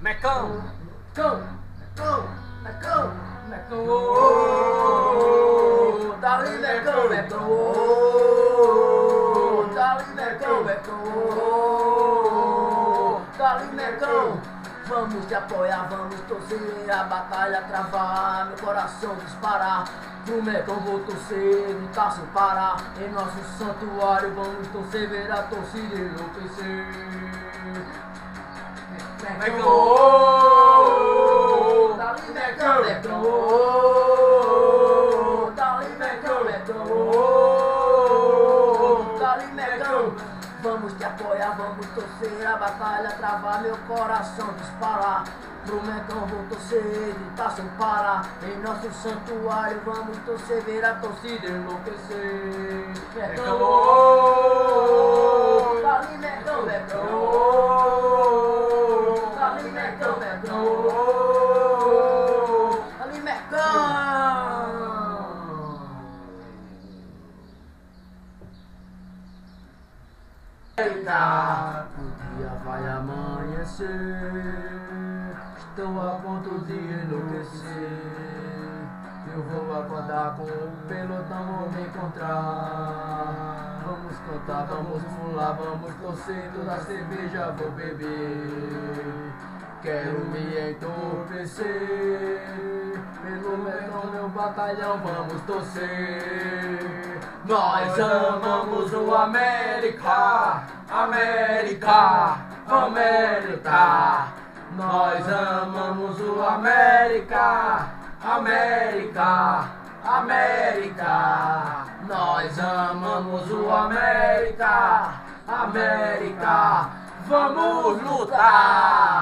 Mecão, Mecão, Mecão, Mecão, dali Mecão, Mecão, dali Mecão, Mecão, dali Mecão. Vamos te apoiar, vamos torcer, a batalha travar, meu coração disparar. Pro Mecão vou torcer, lutar sem parar. Em nosso santuário vamos torcer, ver a torcida enlouquecer. Mecão, dali Mecão, Mecão, dali Mecão, Mecão, dali Mecão. Vamos te apoiar, vamos torcer, a batalha travar, meu coração disparar. Pro Mecão vou torcer, lutar sem parar. Em nosso santuário vamos torcer, ver a torcida enlouquecer. Mecão, dali Mecão, Mecão, dali Mecão, Mecão, dali Mecão. Eita, o dia vai amanhecer, estou a ponto de enlouquecer. Eu vou acordar com o pelotão, vou me encontrar. Vamos cantar, vamos pular, vamos torcer, toda cerveja vou beber. Quero me entorpecer, pelo Mecão, meu batalhão, vamos torcer. Nós amamos o América, América, América. Nós amamos o América, América, América. Nós amamos o América, América. Vamos lutar!